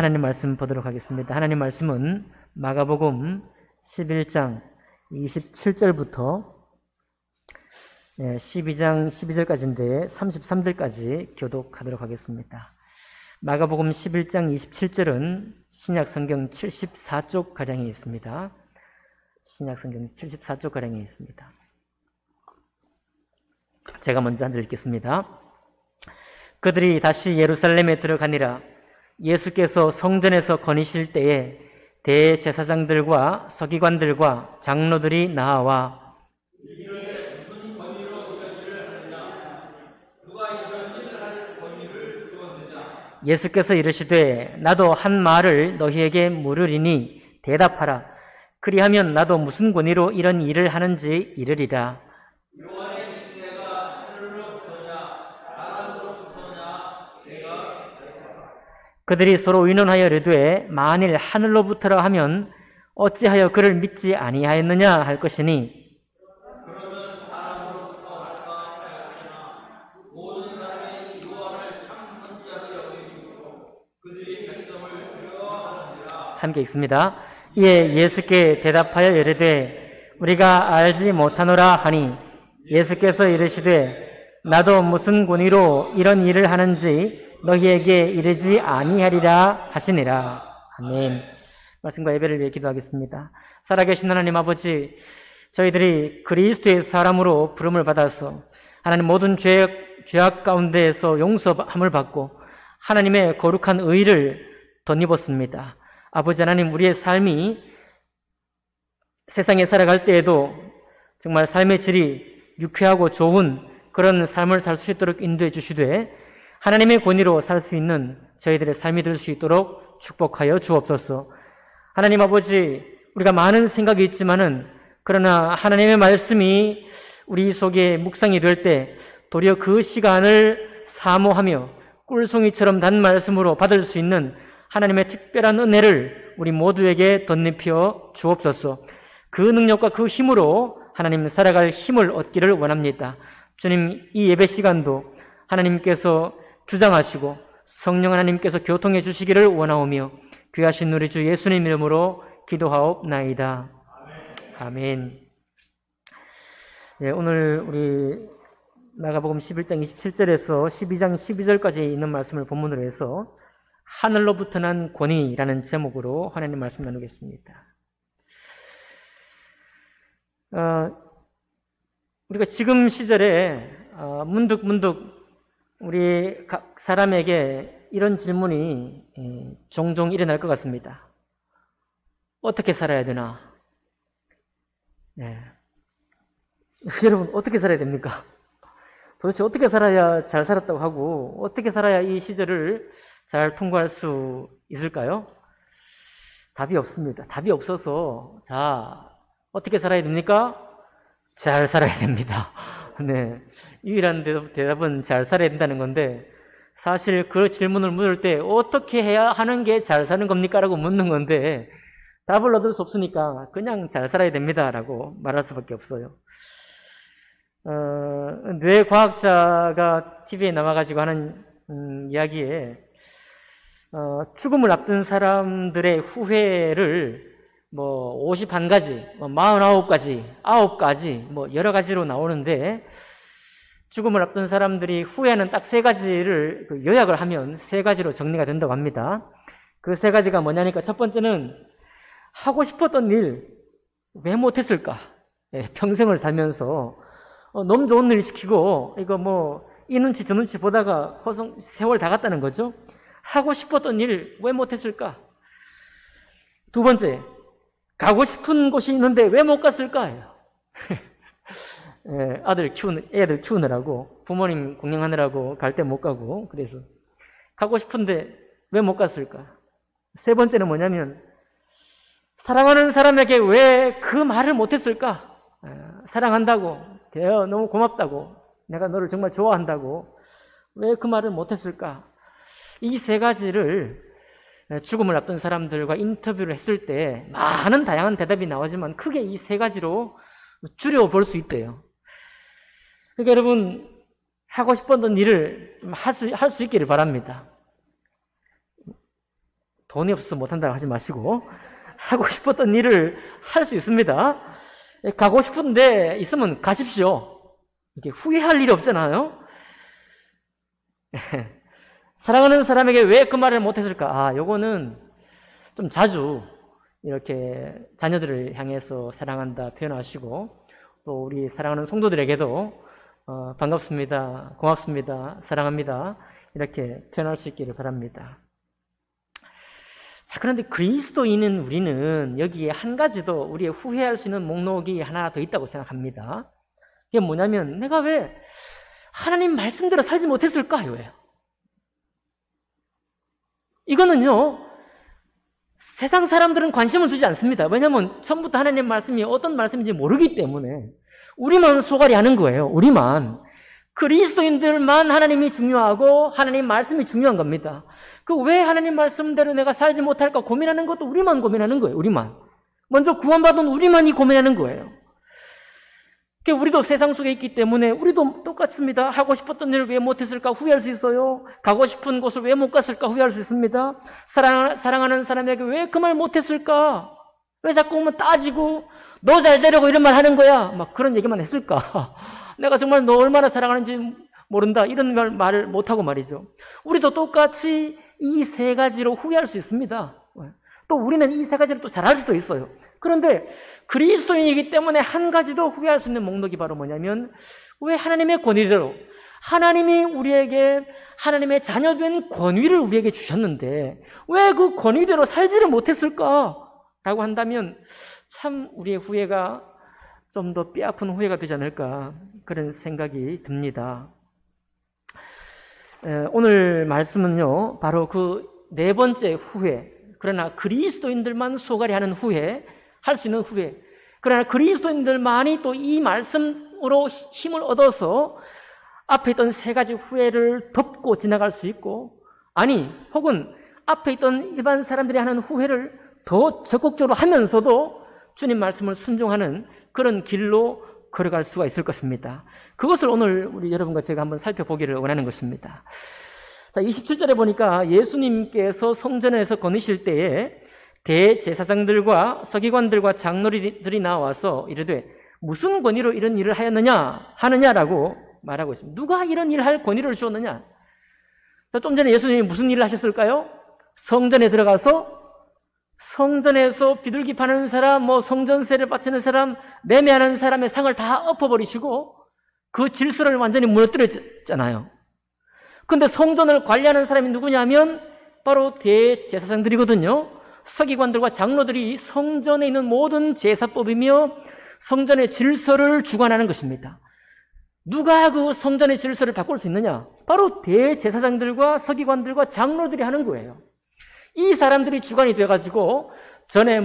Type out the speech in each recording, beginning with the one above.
하나님 말씀 보도록 하겠습니다. 하나님 말씀은 마가복음 11장 27절부터 12장 12절까지인데 33절까지 교독하도록 하겠습니다. 마가복음 11장 27절은 신약성경 74쪽가량에 있습니다. 신약성경 74쪽가량에 있습니다. 제가 먼저 한 절 읽겠습니다. 그들이 다시 예루살렘에 들어가니라. 예수께서 성전에서 거니실 때에 대제사장들과 서기관들과 장로들이 나와 예수께서 이르시되 나도 한 말을 너희에게 물으리니 대답하라. 그리하면 나도 무슨 권위로 이런 일을 하는지 이르리라. 그들이 서로 의논하여 이르되 만일 하늘로부터라 하면 어찌하여 그를 믿지 아니하였느냐 할 것이니 함께 읽습니다. 이에 예수께 대답하여 이르되 우리가 알지 못하노라 하니 예수께서 이르시되 나도 무슨 권위로 이런 일을 하는지 너희에게 이르지 아니하리라 하시니라. 아멘. 말씀과 예배를 위해 기도하겠습니다. 살아계신 하나님 아버지, 저희들이 그리스도의 사람으로 부름을 받아서 하나님 모든 죄악 가운데에서 용서함을 받고 하나님의 거룩한 의를 덧입었습니다. 아버지 하나님, 우리의 삶이 세상에 살아갈 때에도 정말 삶의 질이 유쾌하고 좋은 그런 삶을 살 수 있도록 인도해 주시되 하나님의 권위로 살 수 있는 저희들의 삶이 될 수 있도록 축복하여 주옵소서. 하나님 아버지, 우리가 많은 생각이 있지만은 그러나 하나님의 말씀이 우리 속에 묵상이 될 때 도리어 그 시간을 사모하며 꿀송이처럼 단 말씀으로 받을 수 있는 하나님의 특별한 은혜를 우리 모두에게 덧입혀 주옵소서. 그 능력과 그 힘으로 하나님 살아갈 힘을 얻기를 원합니다. 주님, 이 예배 시간도 하나님께서 주장하시고 성령 하나님께서 교통해 주시기를 원하오며 귀하신 우리 주 예수님 이름으로 기도하옵나이다. 아멘. 네, 오늘 우리 마가복음 11장 27절에서 12장 12절까지 있는 말씀을 본문으로 해서 하늘로부터 난 권위라는 제목으로 하나님 말씀 나누겠습니다. 우리가 지금 시절에 문득 우리 각 사람에게 이런 질문이 종종 일어날 것 같습니다. 어떻게 살아야 되나? 네. 여러분, 어떻게 살아야 됩니까? 도대체 어떻게 살아야 잘 살았다고 하고 어떻게 살아야 이 시절을 잘 통과할 수 있을까요? 답이 없습니다. 답이 없어서 자, 어떻게 살아야 됩니까? 잘 살아야 됩니다. 네, 유일한 대답은 잘 살아야 된다는 건데 사실 그 질문을 물을 때 어떻게 해야 하는 게 잘 사는 겁니까? 라고 묻는 건데 답을 얻을 수 없으니까 그냥 잘 살아야 됩니다 라고 말할 수밖에 없어요. 뇌과학자가 TV에 나와가지고 하는 이야기에 죽음을 앞둔 사람들의 후회를 51가지, 49가지, 9가지, 여러 가지로 나오는데 죽음을 앞둔 사람들이 후회하는 딱 3가지를 요약을 하면 3가지로 정리가 된다고 합니다. 그 3가지가 뭐냐니까 첫 번째는 하고 싶었던 일 왜 못했을까? 평생을 살면서 너무 좋은 일 시키고 이거 이 눈치 저 눈치 보다가 세월 다 갔다는 거죠. 하고 싶었던 일 왜 못했을까? 두 번째, 가고 싶은 곳이 있는데 왜 못 갔을까요? 애들 키우느라고 부모님 공양하느라고 갈 때 못 가고 그래서 가고 싶은데 왜 못 갔을까? 세 번째는 뭐냐면 사랑하는 사람에게 왜 그 말을 못했을까? 사랑한다고, 너무 고맙다고, 내가 너를 정말 좋아한다고 왜 그 말을 못했을까? 이 3가지를 죽음을 앞둔 사람들과 인터뷰를 했을 때 많은 다양한 대답이 나오지만 크게 이 3가지로 줄여볼 수 있대요. 그러니까 여러분, 하고 싶었던 일을 할 수 있기를 바랍니다. 돈이 없어서 못한다고 하지 마시고 하고 싶었던 일을 할 수 있습니다. 가고 싶은데 있으면 가십시오. 이게 후회할 일이 없잖아요. 사랑하는 사람에게 왜 그 말을 못했을까? 요거는 좀 자주 이렇게 자녀들을 향해서 사랑한다 표현하시고 또 우리 사랑하는 성도들에게도 반갑습니다, 고맙습니다, 사랑합니다 이렇게 표현할 수 있기를 바랍니다. 자, 그런데 그리스도인은 우리는 여기에 한 가지 더 우리의 후회할 수 있는 목록이 하나 더 있다고 생각합니다. 그게 뭐냐면 내가 왜 하나님 말씀대로 살지 못했을까요? 이거는요 세상 사람들은 관심을 두지 않습니다. 왜냐하면 처음부터 하나님 말씀이 어떤 말씀인지 모르기 때문에 우리만 소갈이 하는 거예요. 우리만. 그리스도인들만 하나님이 중요하고 하나님 말씀이 중요한 겁니다. 그 왜 하나님 말씀대로 내가 살지 못할까 고민하는 것도 우리만 고민하는 거예요. 우리만. 먼저 구원받은 우리만이 고민하는 거예요. 우리도 세상 속에 있기 때문에 우리도 똑같습니다. 하고 싶었던 일을 왜 못했을까 후회할 수 있어요. 가고 싶은 곳을 왜 못 갔을까 후회할 수 있습니다. 사랑하는 사람에게 왜 그 말 못했을까? 왜 자꾸 오면 따지고 너 잘 되려고 이런 말 하는 거야? 막 그런 얘기만 했을까? 내가 정말 너 얼마나 사랑하는지 모른다 이런 말을 못하고 말이죠. 우리도 똑같이 이 세 가지로 후회할 수 있습니다. 또 우리는 이 세 가지를 또 잘할 수도 있어요. 그런데 그리스도인이기 때문에 한 가지 더 후회할 수 있는 목록이 바로 뭐냐면 왜 하나님의 권위대로 하나님이 우리에게 하나님의 자녀된 권위를 우리에게 주셨는데 왜 그 권위대로 살지를 못했을까라고 한다면 참 우리의 후회가 좀 더 뼈아픈 후회가 되지 않을까 그런 생각이 듭니다. 오늘 말씀은요 바로 그 네 번째 후회, 그러나 그리스도인들만 소갈이 하는 후회, 할 수 있는 후회, 그러나 그리스도인들만이 또 이 말씀으로 힘을 얻어서 앞에 있던 세 가지 후회를 덮고 지나갈 수 있고, 아니 혹은 앞에 있던 일반 사람들이 하는 후회를 더 적극적으로 하면서도 주님 말씀을 순종하는 그런 길로 걸어갈 수가 있을 것입니다. 그것을 오늘 우리 여러분과 제가 한번 살펴보기를 원하는 것입니다. 자, 27절에 보니까 예수님께서 성전에서 거니실 때에 대제사장들과 서기관들과 장로들이 나와서 이르되 무슨 권위로 이런 일을 하느냐라고 말하고 있습니다. 누가 이런 일을 할 권위를 주었느냐? 좀 전에 예수님이 무슨 일을 하셨을까요? 성전에 들어가서 성전에서 비둘기 파는 사람, 성전세를 바치는 사람, 매매하는 사람의 상을 다 엎어버리시고 그 질서를 완전히 무너뜨렸잖아요. 근데 성전을 관리하는 사람이 누구냐면 바로 대제사장들이거든요. 서기관들과 장로들이 성전에 있는 모든 제사법이며 성전의 질서를 주관하는 것입니다. 누가 그 성전의 질서를 바꿀 수 있느냐? 바로 대제사장들과 서기관들과 장로들이 하는 거예요. 이 사람들이 주관이 돼가지고 전에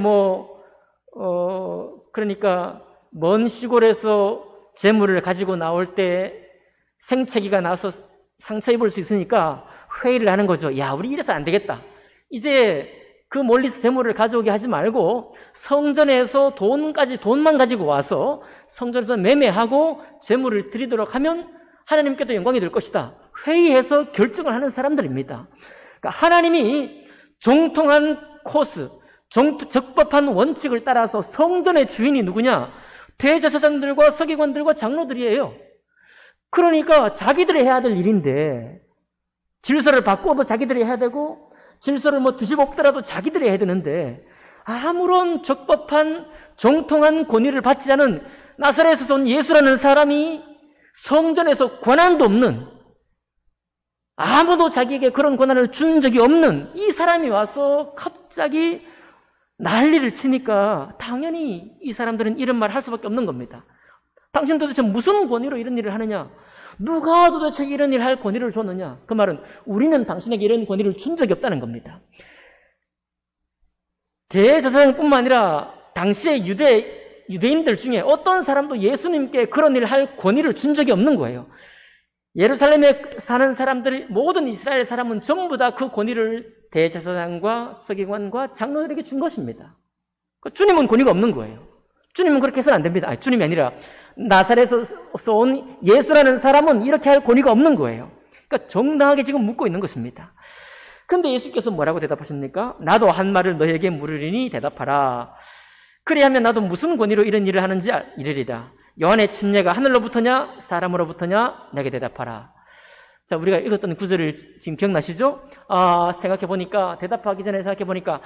그러니까 먼 시골에서 재물을 가지고 나올 때 생채기가 나서 상처 입을 수 있으니까 회의를 하는 거죠. 야, 우리 이래서 안 되겠다. 이제 그 멀리서 재물을 가져오게 하지 말고 성전에서 돈만 가지고 와서 성전에서 매매하고 재물을 드리도록 하면 하나님께도 영광이 될 것이다. 회의해서 결정을 하는 사람들입니다. 그러니까 하나님이 정통한 코스, 적법한 원칙을 따라서 성전의 주인이 누구냐? 대제사장들과 서기관들과 장로들이에요. 그러니까 자기들이 해야 될 일인데 질서를 바꿔도 자기들이 해야 되고 질서를 뒤집어엎더라도 자기들이 해야 되는데 아무런 적법한 정통한 권위를 받지 않은 나사렛에서 온 예수라는 사람이 성전에서 권한도 없는, 아무도 자기에게 그런 권한을 준 적이 없는 이 사람이 와서 갑자기 난리를 치니까 당연히 이 사람들은 이런 말을 할 수밖에 없는 겁니다. 당신 도대체 무슨 권위로 이런 일을 하느냐? 누가 도대체 이런 일을 할 권위를 줬느냐? 그 말은 우리는 당신에게 이런 권위를 준 적이 없다는 겁니다. 대제사장뿐만 아니라 당시의 유대인들 중에 어떤 사람도 예수님께 그런 일을 할 권위를 준 적이 없는 거예요. 예루살렘에 사는 사람들, 모든 이스라엘 사람은 전부 다 그 권위를 대제사장과 서기관과 장로들에게 준 것입니다. 주님은 권위가 없는 거예요. 주님은 그렇게 해서는 안 됩니다. 주님이 아니라 나사렛에서 온 예수라는 사람은 이렇게 할 권위가 없는 거예요. 그러니까 정당하게 지금 묻고 있는 것입니다. 근데 예수께서 뭐라고 대답하십니까? 나도 한 말을 너에게 물으리니 대답하라. 그리하면 나도 무슨 권위로 이런 일을 하는지 이르리라. 요한의 침례가 하늘로부터냐 사람으로부터냐 내게 대답하라. 자, 우리가 읽었던 구절을 지금 기억나시죠? 생각해보니까, 대답하기 전에 생각해보니까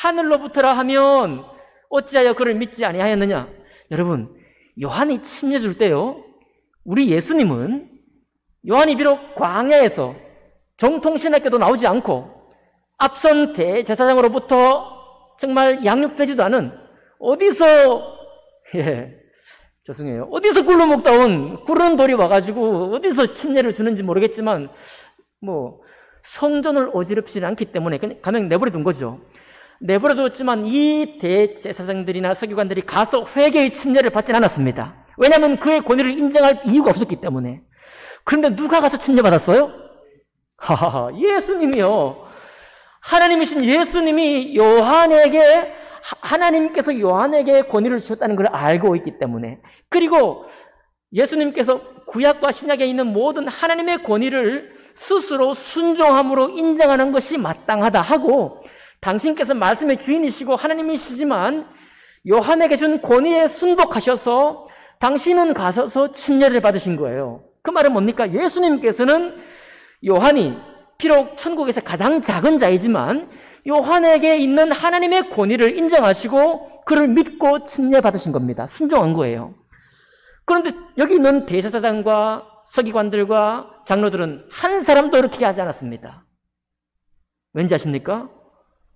하늘로부터라 하면 어찌하여 그를 믿지 아니하였느냐? 여러분, 요한이 침례 줄 때요, 우리 예수님은 요한이 비록 광야에서 정통신학교도 나오지 않고 앞선 대제사장으로부터 정말 양육되지도 않은 어디서 죄송해요. 어디서 굴러 먹다 온 구른 돌이 와가지고 어디서 침례를 주는지 모르겠지만 성전을 어지럽히지 않기 때문에 그냥 내버려둔 거죠. 내버려뒀지만 이 대제사장들이나 서기관들이 가서 회개의 침례를 받진 않았습니다. 왜냐하면 그의 권위를 인정할 이유가 없었기 때문에. 그런데 누가 가서 침례 받았어요? 예수님이요. 하나님이신 예수님이 하나님께서 요한에게 권위를 주셨다는 걸 알고 있기 때문에, 그리고 예수님께서 구약과 신약에 있는 모든 하나님의 권위를 스스로 순종함으로 인정하는 것이 마땅하다 하고, 당신께서 말씀의 주인이시고 하나님이시지만 요한에게 준 권위에 순복하셔서 당신은 가셔서 침례를 받으신 거예요. 그 말은 뭡니까? 예수님께서는 요한이 비록 천국에서 가장 작은 자이지만 요한에게 있는 하나님의 권위를 인정하시고 그를 믿고 침례 받으신 겁니다. 순종한 거예요. 그런데 여기 있는 대제사장과 서기관들과 장로들은 한 사람도 그렇게 하지 않았습니다. 왠지 아십니까?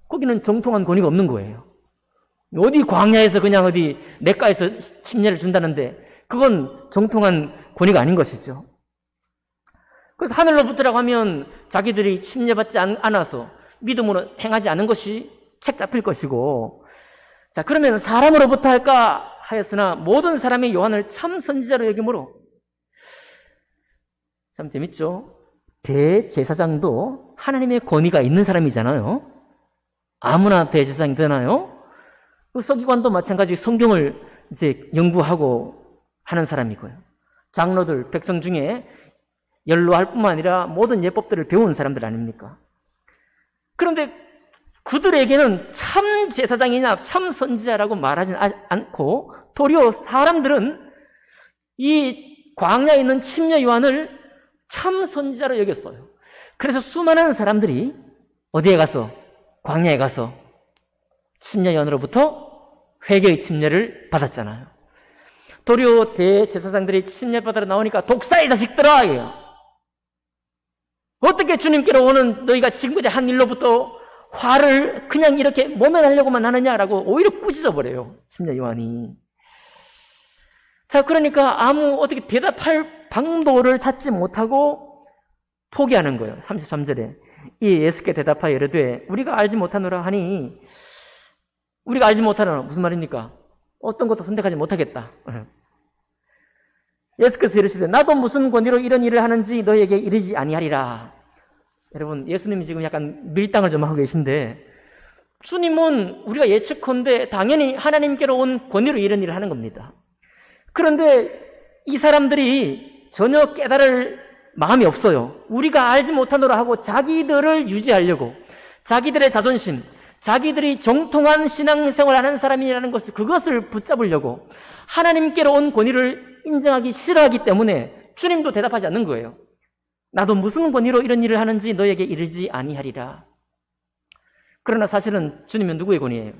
거기는 정통한 권위가 없는 거예요. 어디 광야에서 그냥 어디 냇가에서 침례를 준다는데 그건 정통한 권위가 아닌 것이죠. 그래서 하늘로부터라고 하면 자기들이 침례받지 않아서 믿음으로 행하지 않은 것이 책 잡힐 것이고, 자, 그러면 사람으로부터 할까 하였으나 모든 사람이 요한을 참 선지자로 여김으로. 참 재밌죠? 대제사장도 하나님의 권위가 있는 사람이잖아요. 아무나 대제사장이 되나요? 서기관도 마찬가지 성경을 이제 연구하고 하는 사람이고요. 장로들, 백성 중에 연로할 뿐만 아니라 모든 예법들을 배운 사람들 아닙니까? 그런데 그들에게는 참 제사장이냐 참 선지자라고 말하지 않고 도리어 사람들은 이 광야에 있는 침례 요한을 참 선지자로 여겼어요. 그래서 수많은 사람들이 어디에 가서? 광야에 가서 침례 요한으로부터 회개의 침례를 받았잖아요. 도리어 대제사장들이 침례 받으러 나오니까 독사의 자식들아! 어떻게 주님께로 오는 너희가 지금까지 한 일로부터 화를 그냥 이렇게 모면하려고만 하느냐라고 오히려 꾸짖어 버려요. 침례 요한이. 자, 그러니까 어떻게 대답할 방도를 찾지 못하고 포기하는 거예요. 33절에. 이 예수께 대답하여 이르되 우리가 알지 못하노라 하니, 우리가 알지 못하노라 무슨 말입니까? 어떤 것도 선택하지 못하겠다. 예수께서 이르시되 나도 무슨 권위로 이런 일을 하는지 너희에게 이르지 아니하리라. 여러분, 예수님이 지금 약간 밀당을 좀 하고 계신데, 주님은 우리가 예측컨대 당연히 하나님께로 온 권위로 이런 일을 하는 겁니다. 그런데 이 사람들이 전혀 깨달을 마음이 없어요. 우리가 알지 못하노라 하고 자기들을 유지하려고, 자기들의 자존심, 자기들이 정통한 신앙생활을 하는 사람이라는 것을, 그것을 붙잡으려고 하나님께로 온 권위를 인정하기 싫어하기 때문에 주님도 대답하지 않는 거예요. 나도 무슨 권위로 이런 일을 하는지 너에게 이르지 아니하리라. 그러나 사실은 주님은 누구의 권위예요?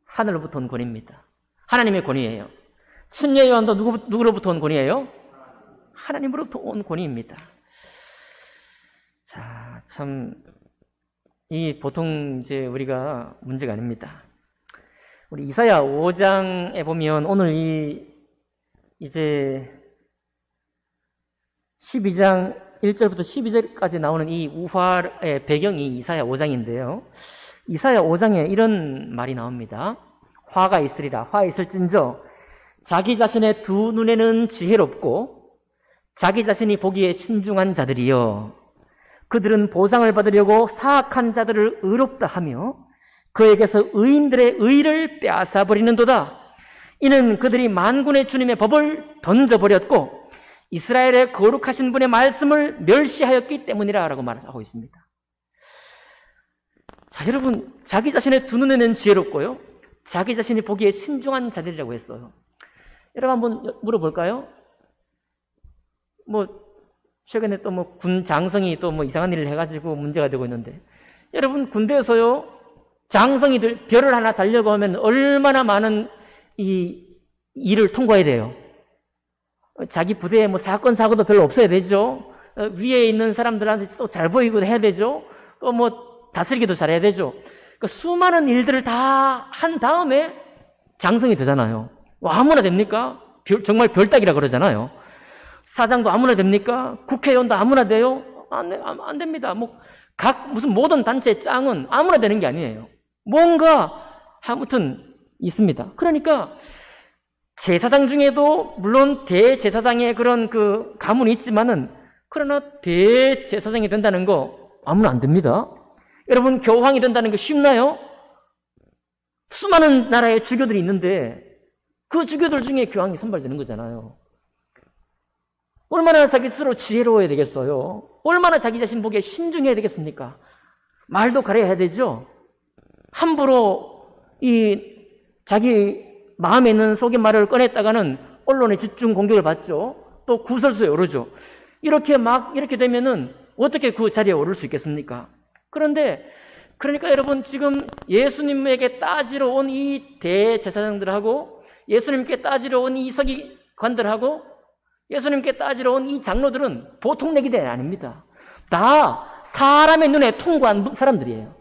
하늘로부터 온 권위입니다. 하나님의 권위예요. 침례 요한도 누구로부터 온 권위예요? 하나님으로부터 온 권위입니다. 자, 참 이 보통 이제 우리가 문제가 아닙니다. 우리 이사야 5장에 보면 오늘 이제 12장 1절부터 12절까지 나오는 이 우화의 배경이 이사야 5장인데요. 이사야 5장에 이런 말이 나옵니다. 화가 있으리라. 화 있을진저 자기 자신의 두 눈에는 지혜롭고 자기 자신이 보기에 신중한 자들이여, 그들은 보상을 받으려고 사악한 자들을 의롭다 하며 그에게서 의인들의 의를 빼앗아버리는도다. 이는 그들이 만군의 주님의 법을 던져버렸고 이스라엘의 거룩하신 분의 말씀을 멸시하였기 때문이라 라고 말하고 있습니다. 자, 여러분, 자기 자신의 두 눈에는 지혜롭고요, 자기 자신이 보기에 신중한 자들이라고 했어요. 여러분 한번 물어볼까요? 최근에 또 군 장성이 또 이상한 일을 해가지고 문제가 되고 있는데, 여러분 군대에서요, 장성이들 별을 하나 달려고 하면 얼마나 많은 이 일을 통과해야 돼요. 자기 부대에 사건 사고도 별로 없어야 되죠. 위에 있는 사람들한테 또 잘 보이고 해야 되죠. 또 다스리기도 잘해야 되죠. 그러니까 수많은 일들을 다 한 다음에 장성이 되잖아요. 아무나 됩니까? 정말 별따기라 그러잖아요. 사장도 아무나 됩니까? 국회의원도 아무나 돼요? 안 됩니다. 무슨 모든 단체의 짱은 아무나 되는 게 아니에요. 뭔가 아무튼 있습니다. 그러니까 제사장 중에도 물론 대제사장의 그런 그 가문이 있지만은, 그러나 대제사장이 된다는 거 아무나 안 됩니다. 여러분, 교황이 된다는 게 쉽나요? 수많은 나라의 주교들이 있는데 그 주교들 중에 교황이 선발되는 거잖아요. 얼마나 자기 스스로 지혜로워야 되겠어요? 얼마나 자기 자신 보기에 신중해야 되겠습니까? 말도 가려야 되죠. 함부로 자기 마음에 있는 속의 말을 꺼냈다가는 언론의 집중 공격을 받죠. 또 구설수에 오르죠. 이렇게 되면은 어떻게 그 자리에 오를 수 있겠습니까? 그러니까 여러분, 지금 예수님에게 따지러 온 이 대제사장들하고, 예수님께 따지러 온 이 서기관들하고, 예수님께 따지러 온 이 장로들은 보통 내기들이 아닙니다. 다 사람의 눈에 통과한 사람들이에요.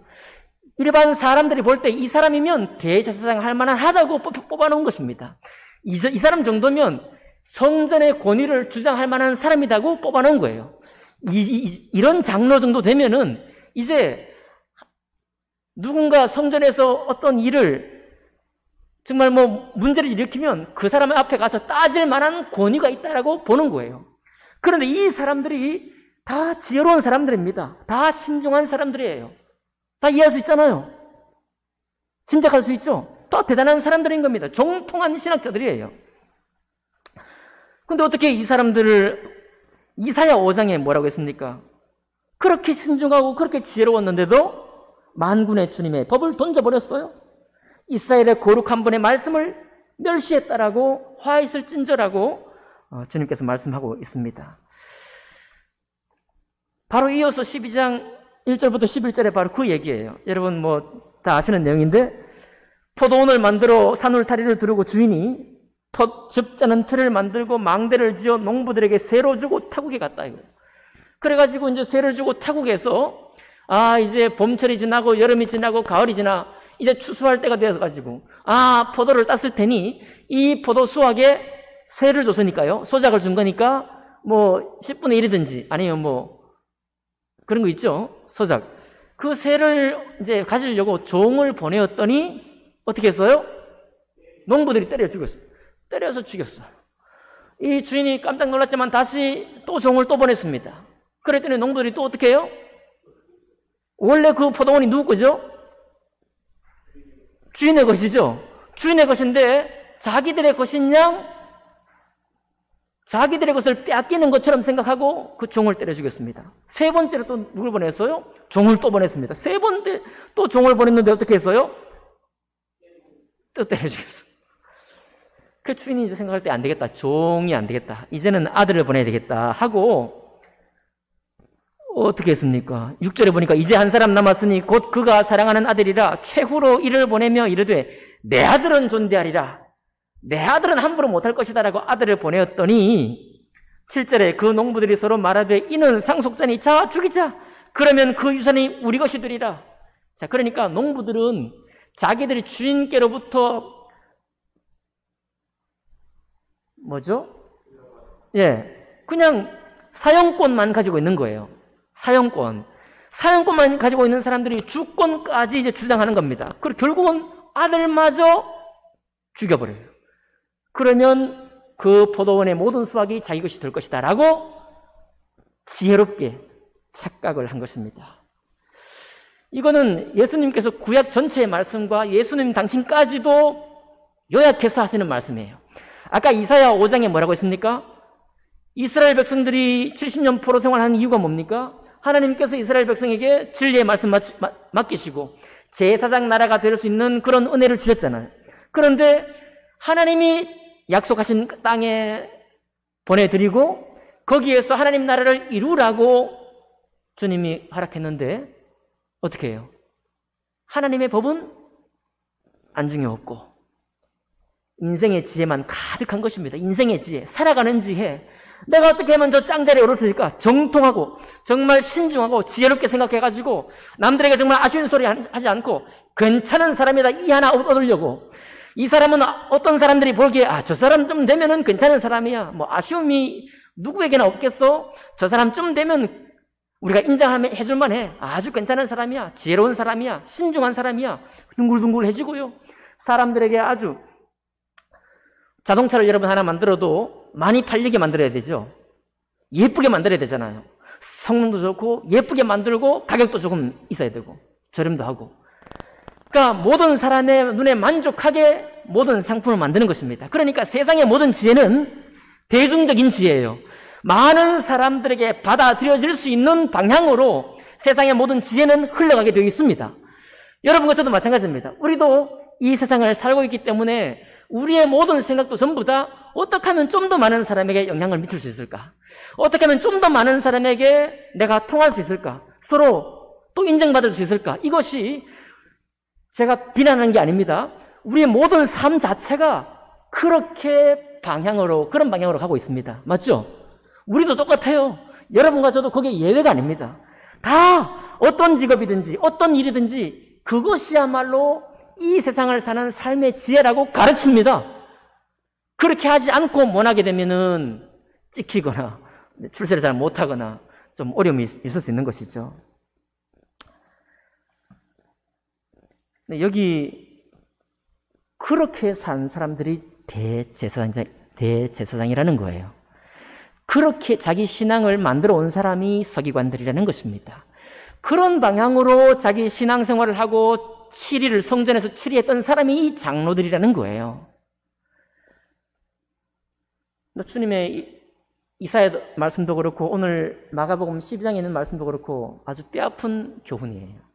일반 사람들이 볼 때 이 사람이면 대제사장 할 만한 하다고 뽑아놓은 것입니다. 이 사람 정도면 성전의 권위를 주장할 만한 사람이라고 뽑아놓은 거예요. 이런 장로 정도 되면은 이제 누군가 성전에서 어떤 일을 정말 문제를 일으키면 그 사람 앞에 가서 따질 만한 권위가 있다라고 보는 거예요. 그런데 이 사람들이 다 지혜로운 사람들입니다. 다 신중한 사람들이에요. 다 이해할 수 있잖아요. 짐작할 수 있죠. 또 대단한 사람들인 겁니다. 정통한 신학자들이에요. 근데 어떻게 이 사람들을 이사야 5장에 뭐라고 했습니까? 그렇게 신중하고 그렇게 지혜로웠는데도 만군의 주님의 법을 던져버렸어요. 이스라엘의 거룩한 분의 말씀을 멸시했다라고 화있을진저라고 주님께서 말씀하고 있습니다. 바로 이어서 12장 1절부터 11절에 바로 그 얘기예요. 여러분 다 아시는 내용인데, 포도원을 만들어 산울타리를 두르고 주인이 즙자는 틀을 만들고 망대를 지어 농부들에게 세로 주고 타국에 갔다 이거예요. 그래가지고 이제 세를 주고 타국에서 이제 봄철이 지나고 여름이 지나고 가을이 지나 이제 추수할 때가 되어가지고 포도를 땄을 테니 이 포도 수확에 세를 줬으니까요, 소작을 준 거니까 10분의 1이든지 아니면 그런 거 있죠, 소작. 그 세를 이제 가지려고 종을 보내었더니 어떻게 했어요? 농부들이 때려 죽였어요. 때려서 죽였어요. 이 주인이 깜짝 놀랐지만 다시 또 종을 또 보냈습니다. 그랬더니 농부들이 또 어떻게 해요? 원래 그 포도원이 누구 거죠? 주인의 것이죠. 주인의 것인데 자기들의 것인 양, 자기들의 것을 빼앗기는 것처럼 생각하고 그 종을 때려 죽였습니다. 세 번째로 또 누굴 보냈어요? 종을 또 보냈습니다. 세 번째 또 종을 보냈는데 어떻게 했어요? 또 때려 죽였어요. 그 주인이 이제 생각할 때 안 되겠다. 종이 안 되겠다. 이제는 아들을 보내야 되겠다 하고 어떻게 했습니까? 6절에 보니까 이제 한 사람 남았으니 곧 그가 사랑하는 아들이라 최후로 이를 보내며 이르되 내 아들은 존대하리라. 내 아들은 함부로 못할 것이다 라고 아들을 보내었더니 7절에 그 농부들이 서로 말하되 이는 상속자니 자 죽이자. 그러면 그 유산이 우리 것이 되리라. 자, 그러니까 농부들은 자기들이 주인께로부터 그냥 사용권만 가지고 있는 거예요. 사용권만 가지고 있는 사람들이 주권까지 이제 주장하는 겁니다. 그리고 결국은 아들마저 죽여버려요. 그러면 그 포도원의 모든 수확이 자기 것이 될 것이다 라고 지혜롭게 착각을 한 것입니다. 이거는 예수님께서 구약 전체의 말씀과 예수님 당신까지도 요약해서 하시는 말씀이에요. 아까 이사야 5장에 뭐라고 했습니까? 이스라엘 백성들이 70년 포로 생활하는 이유가 뭡니까? 하나님께서 이스라엘 백성에게 진리의 말씀 맡기시고 제사장 나라가 될 수 있는 그런 은혜를 주셨잖아요. 그런데 하나님이 약속하신 땅에 보내드리고 거기에서 하나님 나라를 이루라고 주님이 허락했는데 어떻게 해요? 하나님의 법은 안중에 없고 인생의 지혜만 가득한 것입니다. 인생의 지혜, 살아가는 지혜. 내가 어떻게 하면 저 짱자리에 오를 수 있을까? 정통하고 정말 신중하고 지혜롭게 생각해가지고 남들에게 정말 아쉬운 소리 하지 않고 괜찮은 사람이다 이 하나 얻으려고. 이 사람은 어떤 사람들이 보기에 저 사람 좀 되면은 괜찮은 사람이야. 뭐 아쉬움이 누구에게나 없겠어? 저 사람쯤 되면 우리가 인정해줄만 해. 아주 괜찮은 사람이야. 지혜로운 사람이야. 신중한 사람이야. 둥글둥글해지고요. 사람들에게 아주 자동차를 여러분 하나 만들어도 많이 팔리게 만들어야 되죠. 예쁘게 만들어야 되잖아요. 성능도 좋고 예쁘게 만들고 가격도 조금 있어야 되고 저렴도 하고. 그러니까 모든 사람의 눈에 만족하게 모든 상품을 만드는 것입니다. 그러니까 세상의 모든 지혜는 대중적인 지혜예요. 많은 사람들에게 받아들여질 수 있는 방향으로 세상의 모든 지혜는 흘러가게 되어 있습니다. 여러분과 저도 마찬가지입니다. 우리도 이 세상을 살고 있기 때문에 우리의 모든 생각도 전부 다 어떻게 하면 좀 더 많은 사람에게 영향을 미칠 수 있을까? 어떻게 하면 좀 더 많은 사람에게 내가 통할 수 있을까? 서로 또 인정받을 수 있을까? 이것이 제가 비난하는 게 아닙니다. 우리의 모든 삶 자체가 그런 방향으로 가고 있습니다. 맞죠? 우리도 똑같아요. 여러분과 저도 거기에 예외가 아닙니다. 다 어떤 직업이든지 어떤 일이든지 그것이야말로 이 세상을 사는 삶의 지혜라고 가르칩니다. 그렇게 하지 않고 못하게 되면은 찍히거나 출세를 잘 못하거나 좀 어려움이 있을 수 있는 것이죠. 여기 그렇게 산 사람들이 대제사장이라는 거예요. 그렇게 자기 신앙을 만들어 온 사람이 서기관들이라는 것입니다. 그런 방향으로 자기 신앙생활을 하고 치리를 성전에서 치리했던 사람이 장로들이라는 거예요. 주님의 이사야 말씀도 그렇고 오늘 마가복음 12장에 있는 말씀도 그렇고 아주 뼈아픈 교훈이에요.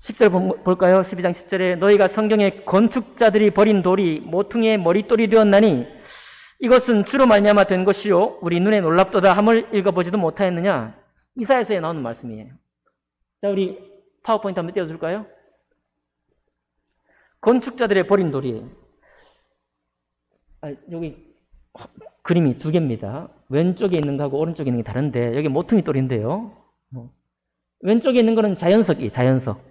10절 볼까요? 12장 10절에 너희가 성경의 건축자들이 버린 돌이 모퉁이의 머릿돌이 되었나니 이것은 주로 말미암아 된 것이요 우리 눈에 놀랍도다 함을 읽어보지도 못하였느냐. 이사야서에 나오는 말씀이에요. 자, 우리 파워포인트 한번 띄워줄까요? 건축자들의 버린 돌이에요. 여기 그림이 두 개입니다. 왼쪽에 있는 거하고 오른쪽에 있는 게 다른데 여기 모퉁이 돌인데요. 왼쪽에 있는 거는 자연석이에요. 자연석.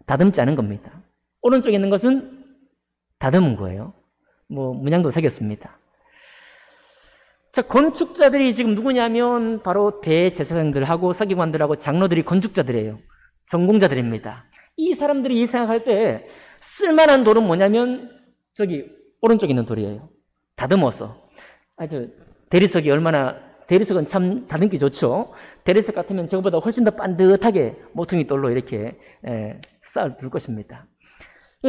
다듬지 않은 겁니다. 오른쪽에 있는 것은 다듬은 거예요. 문양도 새겼습니다. 자, 건축자들이 지금 누구냐면 바로 대제사장들하고 서기관들하고 장로들이 건축자들이에요. 전공자들입니다. 이 사람들이 생각할 때 쓸만한 돌은 뭐냐면 저기 오른쪽에 있는 돌이에요. 다듬어서. 대리석은 참 다듬기 좋죠. 대리석 같으면 저거보다 훨씬 더 반듯하게 모퉁이 돌로 이렇게 쌓아둘 것입니다.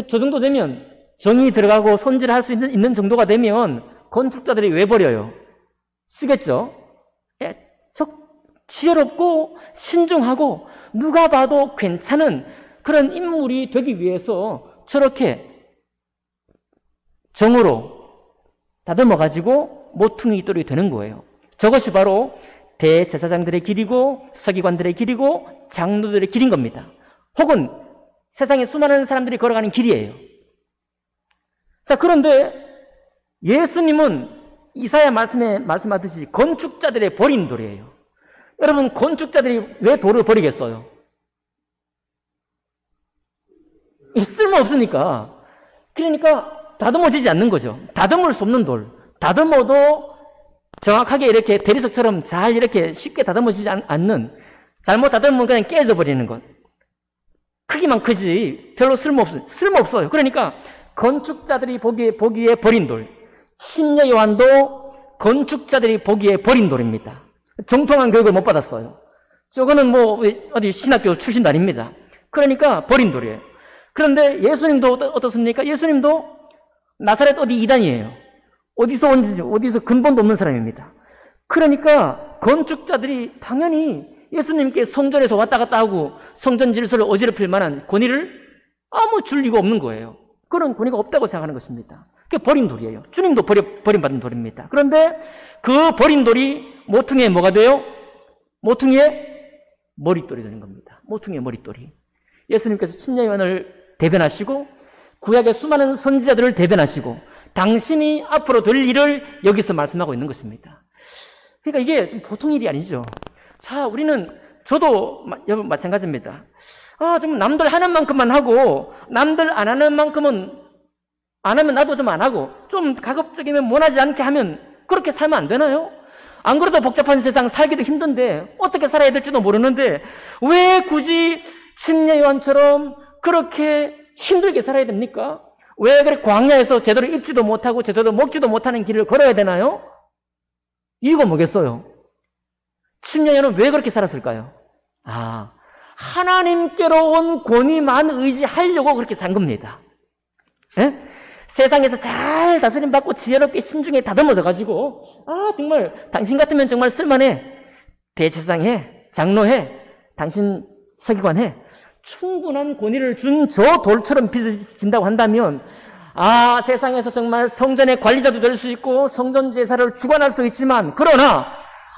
저 정도 되면 정이 들어가고 손질할 수 있는 정도가 되면 건축자들이 왜 버려요? 쓰겠죠? 지혜롭고 신중하고 누가 봐도 괜찮은 그런 인물이 되기 위해서 저렇게 정으로 다듬어가지고 모퉁이 돌이 되는 거예요. 저것이 바로 대제사장들의 길이고 서기관들의 길이고 장로들의 길인 겁니다. 혹은 세상에 수많은 사람들이 걸어가는 길이에요. 자, 그런데 예수님은 이사야 말씀에 말씀하듯이 건축자들의 버린 돌이에요. 여러분, 건축자들이 왜 돌을 버리겠어요? 쓸모없으니까. 그러니까 다듬어지지 않는 거죠. 다듬을 수 없는 돌. 다듬어도 정확하게 이렇게 대리석처럼 잘 이렇게 쉽게 다듬어지지 않는, 잘못 다듬으면 그냥 깨져 버리는 것. 크기만 크지 별로 쓸모없어요. 그러니까 건축자들이 보기에 버린 돌. 심야 요한도 건축자들이 보기에 버린 돌입니다. 정통한 교육을 못 받았어요. 저거는 어디 신학교 출신도 아닙니다. 그러니까 버린 돌이에요. 그런데 예수님도 어떻습니까? 예수님도 나사렛 어디 이단이에요. 어디서 온지, 어디서 근본도 없는 사람입니다. 그러니까 건축자들이 당연히 예수님께 성전에서 왔다 갔다 하고 성전 질서를 어지럽힐 만한 권위를 아무 줄 리가 없는 거예요. 그런 권위가 없다고 생각하는 것입니다. 그게 버린 돌이에요. 주님도 버림받은 돌입니다. 그런데 그 버린 돌이 모퉁이에 뭐가 돼요? 모퉁이에 머릿돌이 되는 겁니다. 모퉁이에 머릿돌이. 예수님께서 침례요한을 대변하시고 구약의 수많은 선지자들을 대변하시고 당신이 앞으로 될 일을 여기서 말씀하고 있는 것입니다. 그러니까 이게 좀 보통 일이 아니죠. 자, 저도 여러분 마찬가지입니다. 좀 남들 하는 만큼만 하고 남들 안 하는 만큼은 안 하면 나도 좀 안 하고 좀 가급적이면 원하지 않게 하면 그렇게 살면 안 되나요? 안 그래도 복잡한 세상 살기도 힘든데 어떻게 살아야 될지도 모르는데 왜 굳이 침례 요한처럼 그렇게 힘들게 살아야 됩니까? 왜 그렇게 광야에서 제대로 입지도 못하고 제대로 먹지도 못하는 길을 걸어야 되나요? 이유가 뭐겠어요? 침례 요한은 왜 그렇게 살았을까요? 하나님께로 온 권위만 의지하려고 그렇게 산 겁니다. 예? 세상에서 잘 다스림받고 지혜롭게 신중에 다듬어져가지고 정말 당신 같으면 정말 쓸만해. 대제사장해, 장로해, 당신 서기관해. 충분한 권위를 준 저 돌처럼 빚어진다고 한다면 세상에서 정말 성전의 관리자도 될 수 있고 성전 제사를 주관할 수도 있지만 그러나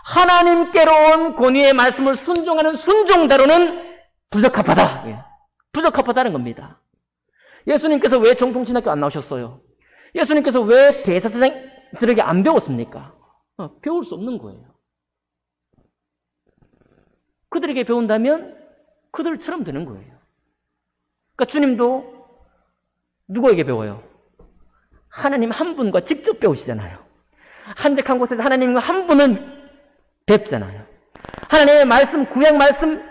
하나님께로 온 권위의 말씀을 순종하는 순종대로는 부적합하다. 부적합하다는 겁니다. 예수님께서 왜 정통신학교 안 나오셨어요? 예수님께서 왜 대제사장들에게 안 배웠습니까? 배울 수 없는 거예요. 그들에게 배운다면 그들처럼 되는 거예요. 그러니까 주님도 누구에게 배워요? 하나님 한 분과 직접 배우시잖아요. 한적한 곳에서 하나님과 한 분은 뵙잖아요. 하나님의 말씀, 구약 말씀,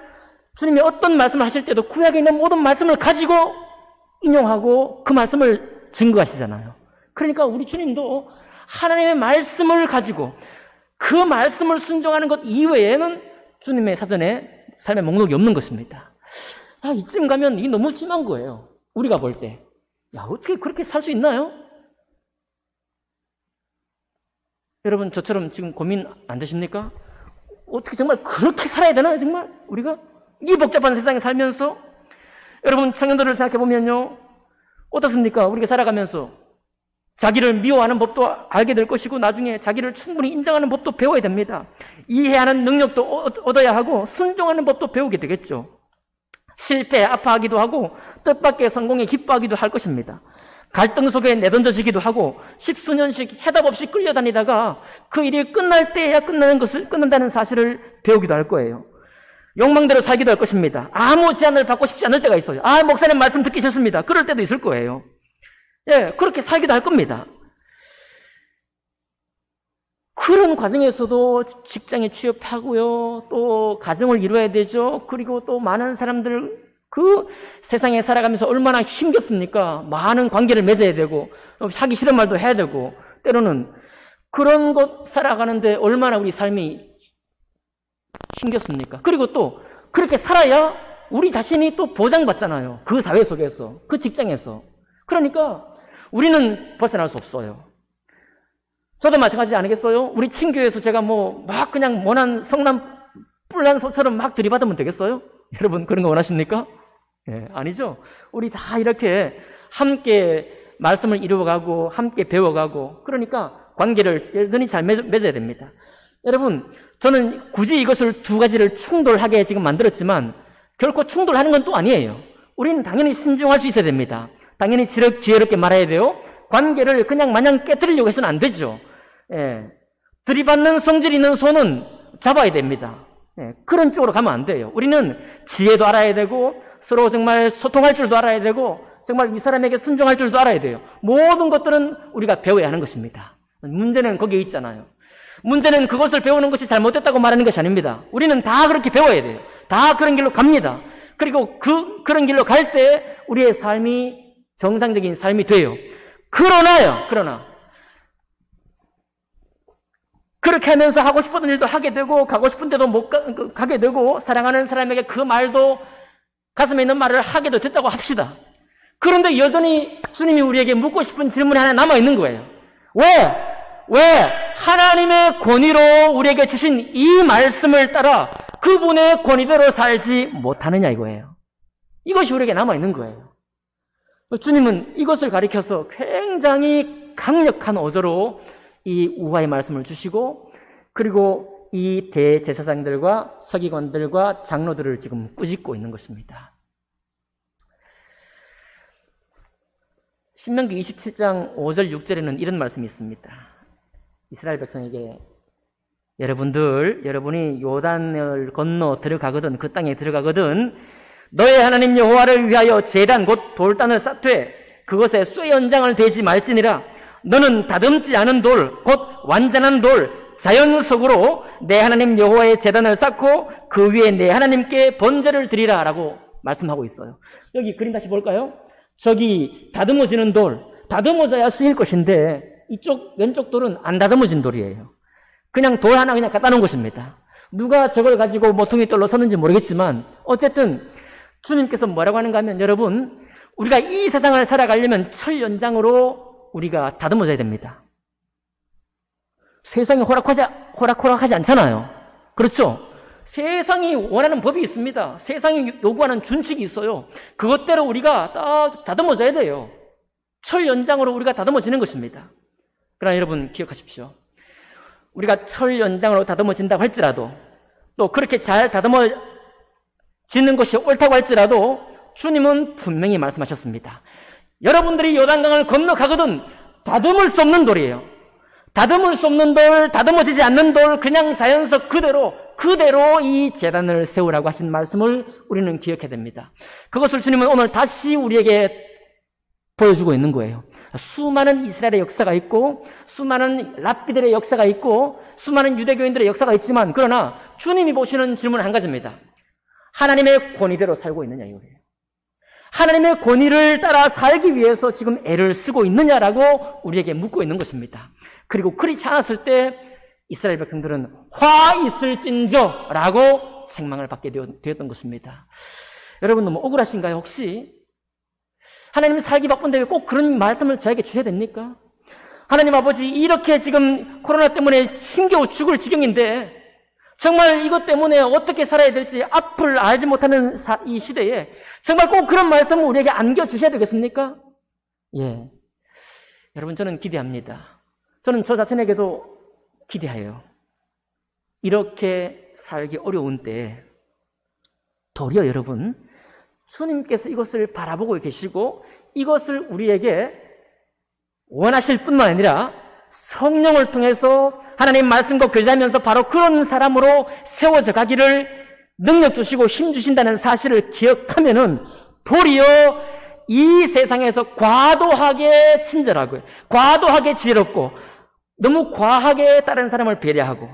주님이 어떤 말씀을 하실 때도 구약에 있는 모든 말씀을 가지고 인용하고 그 말씀을 증거하시잖아요. 그러니까 우리 주님도 하나님의 말씀을 가지고 그 말씀을 순종하는 것 이외에는 주님의 사전에 삶의 목록이 없는 것입니다. 이쯤 가면 이게 너무 심한 거예요. 우리가 볼 때. 어떻게 그렇게 살 수 있나요? 여러분, 저처럼 지금 고민 안 되십니까? 어떻게 정말 그렇게 살아야 되나요, 정말? 우리가? 이 복잡한 세상에 살면서? 여러분, 청년들을 생각해보면요. 어떻습니까? 우리가 살아가면서 자기를 미워하는 법도 알게 될 것이고 나중에 자기를 충분히 인정하는 법도 배워야 됩니다. 이해하는 능력도 얻어야 하고 순종하는 법도 배우게 되겠죠. 실패에 아파하기도 하고 뜻밖의 성공에 기뻐하기도 할 것입니다. 갈등 속에 내던져지기도 하고 십수년씩 해답 없이 끌려다니다가 그 일이 끝날 때야 끝난다는 사실을 배우기도 할 거예요. 욕망대로 살기도 할 것입니다. 아무 제안을 받고 싶지 않을 때가 있어요. 목사님 말씀 듣기 싫습니다. 그럴 때도 있을 거예요. 그렇게 살기도 할 겁니다. 그런 과정에서도 직장에 취업하고요. 또 가정을 이루어야 되죠. 그리고 또 많은 사람들 그 세상에 살아가면서 얼마나 힘겹습니까? 많은 관계를 맺어야 되고 하기 싫은 말도 해야 되고 때로는 그런 것 살아가는데 얼마나 우리 삶이 힘겹습니까? 그리고 또 그렇게 살아야 우리 자신이 또 보장받잖아요. 그 사회 속에서, 그 직장에서. 그러니까 우리는 벗어날 수 없어요. 저도 마찬가지지 않겠어요? 우리 친교에서 제가 막 그냥 모난 성남 뿔난 소처럼 막 들이받으면 되겠어요? 여러분 그런 거 원하십니까? 아니죠. 우리 다 이렇게 함께 말씀을 이루어가고 함께 배워가고 그러니까 관계를 여전히 잘 맺어야 됩니다. 여러분 저는 굳이 이것을 두 가지를 충돌하게 지금 만들었지만 결코 충돌하는 건 또 아니에요. 우리는 당연히 신중할 수 있어야 됩니다. 당연히 지혜롭게 말해야 돼요. 관계를 그냥 마냥 깨뜨리려고 해서는 안 되죠. 들이받는 성질 있는 손은 잡아야 됩니다. 그런 쪽으로 가면 안 돼요. 우리는 지혜도 알아야 되고 서로 정말 소통할 줄도 알아야 되고 정말 이 사람에게 순종할 줄도 알아야 돼요. 모든 것들은 우리가 배워야 하는 것입니다. 문제는 거기에 있잖아요. 문제는 그것을 배우는 것이 잘못됐다고 말하는 것이 아닙니다. 우리는 다 그렇게 배워야 돼요. 다 그런 길로 갑니다. 그리고 그런 길로 갈 때 우리의 삶이 정상적인 삶이 돼요. 그러나 그렇게 하면서 하고 싶은 일도 하게 되고 가고 싶은 데도 못 가게 되고 사랑하는 사람에게 그 말도 가슴에 있는 말을 하게도 됐다고 합시다. 그런데 여전히 주님이 우리에게 묻고 싶은 질문이 하나 남아있는 거예요. 왜? 왜? 하나님의 권위로 우리에게 주신 이 말씀을 따라 그분의 권위대로 살지 못하느냐 이거예요. 이것이 우리에게 남아있는 거예요. 주님은 이것을 가리켜서 굉장히 강력한 어조로 이 우화의 말씀을 주시고, 그리고 이 대제사장들과 서기관들과 장로들을 지금 꾸짖고 있는 것입니다. 신명기 27장 5절 6절에는 이런 말씀이 있습니다. 이스라엘 백성에게 여러분이 요단을 건너 들어가거든, 그 땅에 들어가거든 너의 하나님 여호와를 위하여 제단 곧 돌단을 쌓되 그것에 쇠 연장을 대지 말지니라. 너는 다듬지 않은 돌 곧 완전한 돌 자연석으로 내 하나님 여호와의 제단을 쌓고 그 위에 내 하나님께 번제를 드리라 라고 말씀하고 있어요. 여기 그림 다시 볼까요? 저기 다듬어지는 돌, 다듬어져야 쓰일 것인데 이쪽 왼쪽 돌은 안 다듬어진 돌이에요. 그냥 돌 하나 그냥 갖다 놓은 것입니다. 누가 저걸 가지고 모퉁이돌로 섰는지 모르겠지만 어쨌든 주님께서 뭐라고 하는가 하면, 여러분, 우리가 이 세상을 살아가려면 철 연장으로 우리가 다듬어져야 됩니다. 세상이 호락호락하지 않잖아요. 그렇죠? 세상이 원하는 법이 있습니다. 세상이 요구하는 준칙이 있어요. 그것대로 우리가 딱 다듬어져야 돼요. 철 연장으로 우리가 다듬어지는 것입니다. 그러나 여러분 기억하십시오. 우리가 철 연장으로 다듬어진다고 할지라도, 또 그렇게 잘 다듬어지는 것이 옳다고 할지라도 주님은 분명히 말씀하셨습니다. 여러분들이 요단강을 건너가거든 다듬을 수 없는 돌이에요. 다듬을 수 없는 돌, 다듬어지지 않는 돌, 그냥 자연석 그대로 이 제단을 세우라고 하신 말씀을 우리는 기억해야 됩니다. 그것을 주님은 오늘 다시 우리에게 보여주고 있는 거예요. 수많은 이스라엘의 역사가 있고, 수많은 랍비들의 역사가 있고, 수많은 유대교인들의 역사가 있지만, 그러나 주님이 보시는 질문은 한 가지입니다. 하나님의 권위대로 살고 있느냐 이거예요. 하나님의 권위를 따라 살기 위해서 지금 애를 쓰고 있느냐라고 우리에게 묻고 있는 것입니다. 그리고 그렇지 않았을 때 이스라엘 백성들은 화 있을진저 라고 책망을 받게 되었던 것입니다. 여러분 너무 억울하신가요 혹시? 하나님 살기 바쁜데 왜 꼭 그런 말씀을 저에게 주셔야 됩니까? 하나님 아버지, 이렇게 지금 코로나 때문에 힘겨워 죽을 지경인데 정말 이것 때문에 어떻게 살아야 될지 앞을 알지 못하는 이 시대에 정말 꼭 그런 말씀을 우리에게 안겨주셔야 되겠습니까? 예. 여러분, 저는 기대합니다. 저는 저 자신에게도 기대해요. 이렇게 살기 어려운 때 도리어 여러분, 주님께서 이것을 바라보고 계시고 이것을 우리에게 원하실 뿐만 아니라 성령을 통해서 하나님 말씀과 교제하면서 바로 그런 사람으로 세워져 가기를 능력 주시고 힘 주신다는 사실을 기억하면은 도리어 이 세상에서 과도하게 친절하고 과도하게 지혜롭고 너무 과하게 다른 사람을 배려하고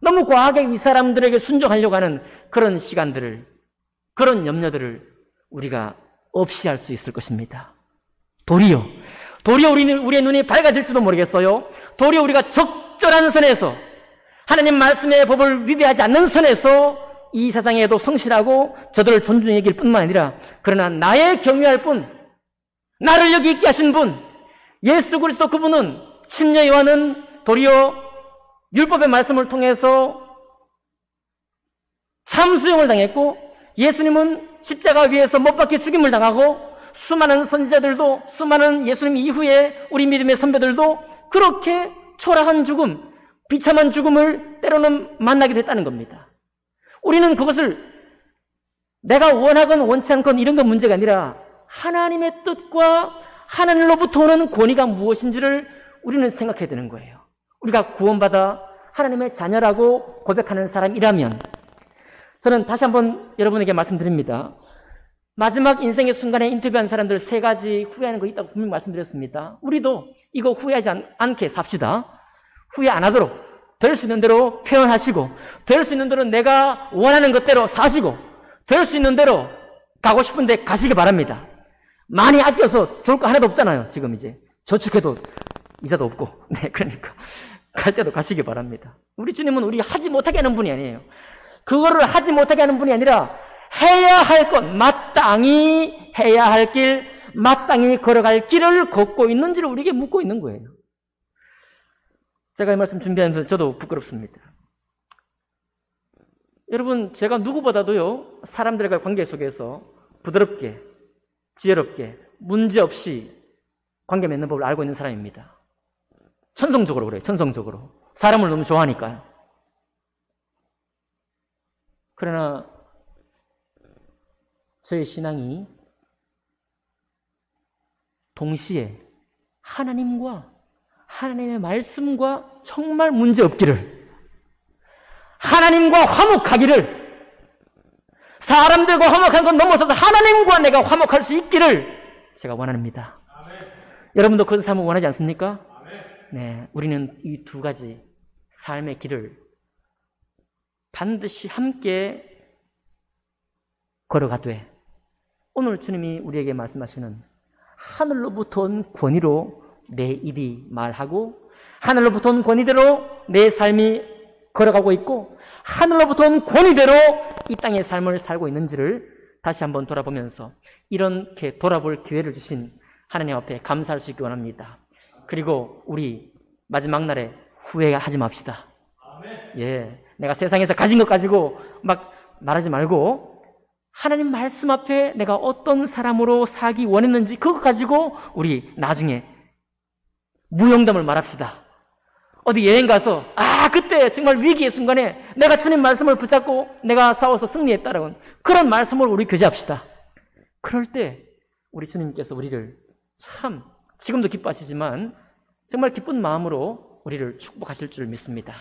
너무 과하게 이 사람들에게 순종하려고 하는 그런 시간들을, 그런 염려들을 우리가 없이 할 수 있을 것입니다. 도리어 우리의 눈이 밝아질지도 모르겠어요. 도리어 우리가 적절한 선에서 하나님 말씀의 법을 위배하지 않는 선에서 이 세상에도 성실하고 저들을 존중해 길 뿐만 아니라 그러나 나의 경외할 분, 나를 여기 있게 하신 분, 예수 그리스도 그분은 침례 요한은 도리어 율법의 말씀을 통해서 참수형을 당했고 예수님은 십자가 위에서 못 박혀 죽임을 당하고 수많은 선지자들도, 수많은 예수님 이후에 우리 믿음의 선배들도 그렇게 초라한 죽음, 비참한 죽음을 때로는 만나게 됐다는 겁니다. 우리는 그것을 내가 원하건 원치 않건 이런 건 문제가 아니라 하나님의 뜻과 하나님로부터 오는 권위가 무엇인지를 우리는 생각해야 되는 거예요. 우리가 구원받아 하나님의 자녀라고 고백하는 사람이라면, 저는 다시 한번 여러분에게 말씀드립니다. 마지막 인생의 순간에 인터뷰한 사람들 3가지 후회하는 거 있다고 분명히 말씀드렸습니다. 우리도 이거 후회하지 않게 삽시다. 후회 안 하도록 될 수 있는 대로 표현하시고, 될 수 있는 대로 내가 원하는 것대로 사시고, 될 수 있는 대로 가고 싶은데 가시기 바랍니다. 많이 아껴서 좋을 거 하나도 없잖아요. 지금 이제 저축해도 이자도 없고. 네, 그러니까 갈 때도 가시기 바랍니다. 우리 주님은 우리 하지 못하게 하는 분이 아니에요. 그거를 하지 못하게 하는 분이 아니라 해야 할 것, 마땅히 해야 할 길, 마땅히 걸어갈 길을 걷고 있는지를 우리에게 묻고 있는 거예요. 제가 이 말씀 준비하면서 저도 부끄럽습니다. 여러분, 제가 누구보다도요, 사람들과의 관계 속에서 부드럽게, 지혜롭게, 문제없이 관계 맺는 법을 알고 있는 사람입니다. 천성적으로 그래요, 천성적으로. 사람을 너무 좋아하니까요. 그러나 저의 신앙이 동시에 하나님과 하나님의 말씀과 정말 문제없기를, 하나님과 화목하기를, 사람들과 화목한 건 넘어서서 하나님과 내가 화목할 수 있기를 제가 원합니다. 아멘. 여러분도 그런 삶을 원하지 않습니까? 아멘. 네, 우리는 이 두 가지 삶의 길을 반드시 함께 걸어가되, 오늘 주님이 우리에게 말씀하시는 하늘로부터 온 권위로 내 입이 말하고, 하늘로부터 온 권위대로 내 삶이 걸어가고 있고, 하늘로부터 온 권위대로 이 땅의 삶을 살고 있는지를 다시 한번 돌아보면서 이렇게 돌아볼 기회를 주신 하나님 앞에 감사할 수 있기 원합니다. 그리고 우리 마지막 날에 후회하지 맙시다. 예, 내가 세상에서 가진 것 가지고 막 말하지 말고, 하나님 말씀 앞에 내가 어떤 사람으로 살기 원했는지 그거 가지고 우리 나중에 무용담을 말합시다. 어디 여행 가서 그때 정말 위기의 순간에 내가 주님 말씀을 붙잡고 내가 싸워서 승리했다라는 그런 말씀을 우리 교제합시다. 그럴 때 우리 주님께서 우리를 참 지금도 기뻐하시지만 정말 기쁜 마음으로 우리를 축복하실 줄 믿습니다.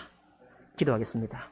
기도하겠습니다.